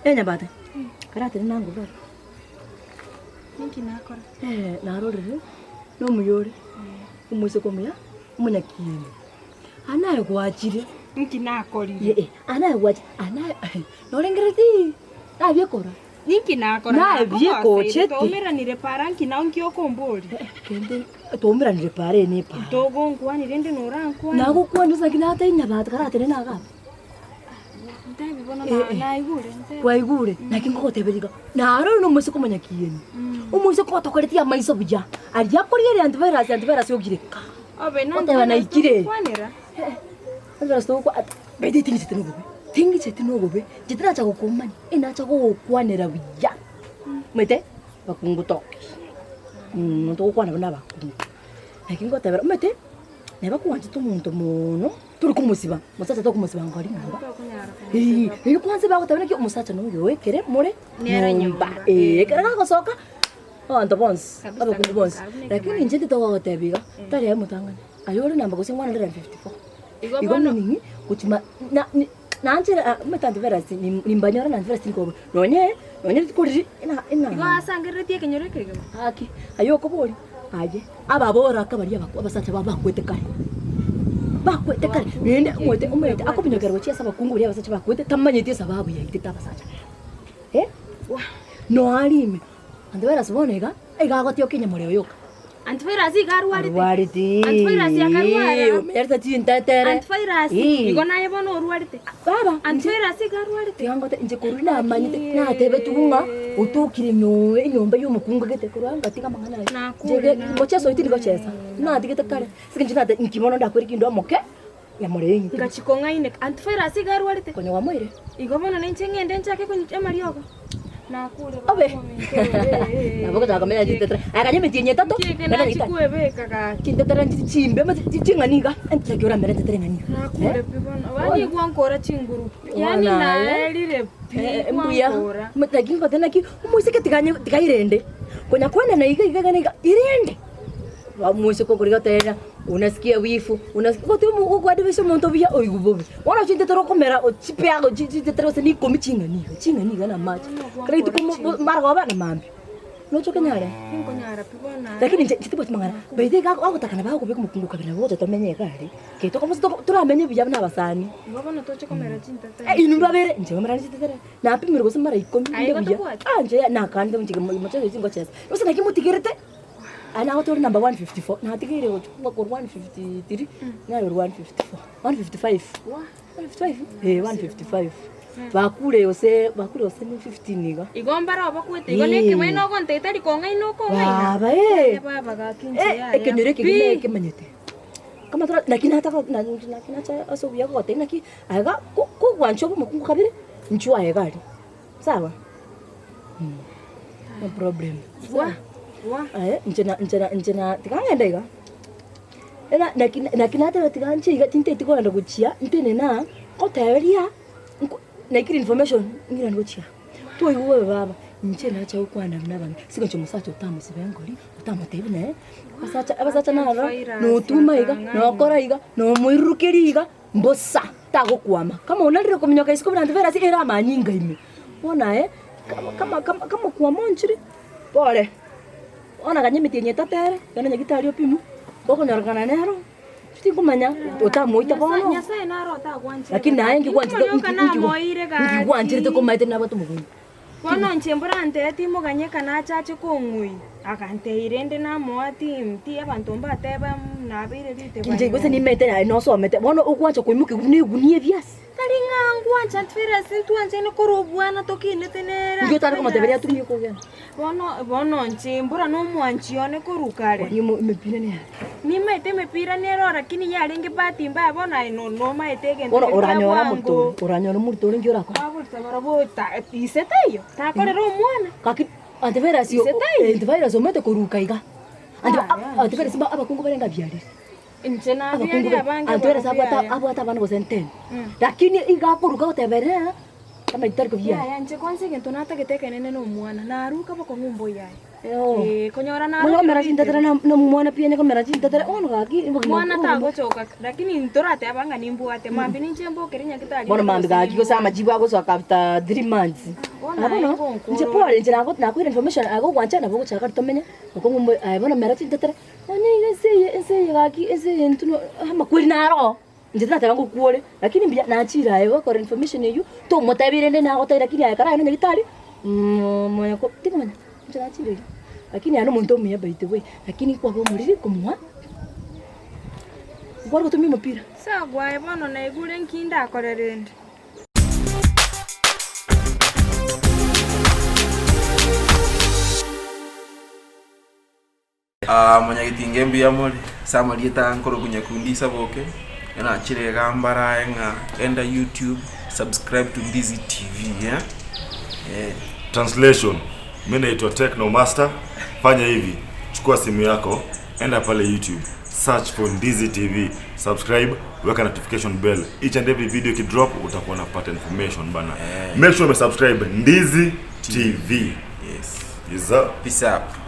Nyabate. Karate nangu bro. Ninki nakora. Narorire. No muyore. Umwise komya. Umunyakiyeni. Anaye gwachire. Ninki nakorire. Anaye gwachi. Anaye. Norengereti. Nabyekora. Ninki nakora. Nabyekochete. Tomiranire paranki na onki okombori. Kende tomiranire pare ni pa. Togo nkwani rende norankwa. Nago kwani sakinata inyabate karate naga. Ndabi bona na igure. Waigure nakingokoteberiga. Naro no mwise komanyakiyeni. Umwise ko tokoretia maiso buja. Aria korire antivirus yogireka. Obe Oteba na ikire. Kwanera. Antivirus to ko bedi tingi setinogobe. Tingi setinogobe. Jitira cha gukomani. Ina cha gukwanera buja. Mete bakungu toki. To kwana bana bakungu. Nakingotebera mete. Neba kuwanje tumuntu muno. Turi kumusiba. Musacha to kumusiba ngari ngaba. Ni kwanze bagotabena ki umusacha no yoekere more. Nera nyumba. Kera gasoka. Ando bons. Aba kungu bons. Lakini njete to wagotebiga. Tari ya mutangana. Ayore namba ko 154. Igo nini kutima na anjira metanti verasi nimbanyora na verasi ko nonye tikuri ina Igo asangereti ekenyorekege. Aki ayoko bori aje ababora akabari abasacha bakwete kare bakwete kare nende umwete akubinyogera wachi asaba kunguri abasacha bakwete tamanyete sababu ya itita abasacha no alime ande verasi bonega igagotio kinyamore yoka Antivirus ikarwarite. Antivirus yakarwara. Umerta tintatere. Antivirus igo naye bono urwarite. Baba Antivirus ikarwarite. Yangote nje kurina amanyite na tebe tunga utukire nyomba y'umukungu gete kuranga tika mangana. Jege ngocheso itiri gochesa. Na tigete kare. Sikinje na nkimono ndakwiri kindo amoke. Ya morenyi. Ngachikonga ine antivirus ikarwarite. Konya wa moire. Igo bono nenche ngende nchake kunye mariogo. Nakure Obe. Naboko takamenya jitetre. Akanye mitinye tato. Kena chikuebeka ka. Kintetere chimbe chinganiga. Ente kyora mere tetere ganiga. Nakure pibono. Wani gwankora chinguru. Yani na elire mbuya. Mutagingo tena ki umusike tikairende. Konya kwenda na iga irende. Wa muise ko kuriga tena. Unasikia wifu, unasikia kote kwa divisho monto bia oigubobe. Wana chinte toro komera o chipeago chinte toro se ni komi chinganiga na macho. Kare tu komo margo ba na mambi. No choke nyara. Ninko nyara pibona. Lakini chite bot mangara. Bede ga ako takana ba ko be kumukunguka bina wote tomenye kare. Ke to komo turamenye bija na basani. Ngobona to chokomera chinte te. Inumba bere nje komera chinte tere. Na pimiro ko samara ikomi bija. Anje na kande mchike mo choke zingo chesa. Usa na kimutigirete. Ana auto number 154 na tigire ko 153 na 154 155 155 bakure ose ni 15 niga igombara obakwete igo neki weno gonte itari konga inoko waina baba ga kinje ya ekenyore kigine kemanyete kama tora nakina hata nakina cha asobia ko tena ki aga ko gwancho mo kabire nchua yegari sawa no problem njena tikangenda iga ena nakinata tikanche iga tinte tikwenda guchia ntene na koteria nakiri information ngira nguchia to iwe baba njena cha ukwana mnabana siko chomusacho tamusibengori utamutebe ne abasacha nara no tuma iga no kora iga no muirukeri iga mbosa tagokwama kama unalire kuminyoka isiko bana vera si era manyinga ime ona kama kwa monchiri pole ona kanye mitinye tatere kana nyagitari opimu boko nyorgana nero siti kumanya utamuita bono nyasa naro ta gwanche lakini naye ngigwanjire te komaite na batu mugungu bono nchembura nteti muganye kana chache kongui akante irende na moati mti abantu mbateba nabire bite nje gose ni mete na no so mete bono ukwacha kuimuke gunie viasi taringa ngwancha antfira sintu anjene korobwana tokine tenera ndio tari kama deberia tumie ko gani bono nchembura no mwanchione korukare imepina ne ni mete mepira nero lakini yaringe bati mbaya bona no maite gende bono oranyora murto ngiora ko aburta barabota iseteyo takorero mwana kaki antevera sio antevera somete koruka iga antevera simba abakungu barenga byari Inchena bia abange antevera sabata bana bosenten lakini iga koruka utevera kama itari ko bia ya nche kwanse gento nata geteke nene no mwana naruka bako ngumbo yaye konyora na mwana mera cintatara na mwana pia niko mera cintatara ono gaki mwana tagocoka lakini ntorate abanga nimbuate mambi ninchembo kerinya kitali bona mambi gaki go sama jibu agocoka after 3 months abona nje pole nje nakwira information ago kwancha na bogo chaka tumenye uko ngumbo bona mera cintatara onye ese gaki ese ntuno ama kwiri naro nje tata ngo kuole lakini mbya nachira ayo ko information yeyu to motabire nde na gotira kiri akara ino gitali moya ko tikomanya nje nachira lakini ano muntu omya by the way lakini kwa bo muri kumwa ngoro to mimo pira sagwa ebono na igure nkinda akorerende manya gitingembi ya mori sama lieta nkoro kunya kundi saboke ena chire gambara enga enda YouTube subscribe to Dizzy TV yeah translation mimi naitwa Techno Master. Fanya hivi, chukua simu yako, enda pale YouTube, search for Dizzy TV, subscribe, weka notification bell. Each and every video ki drop utakuwa unapata information bana. Make sure you subscribe Dizzy TV. Yes. Is up. Peace up.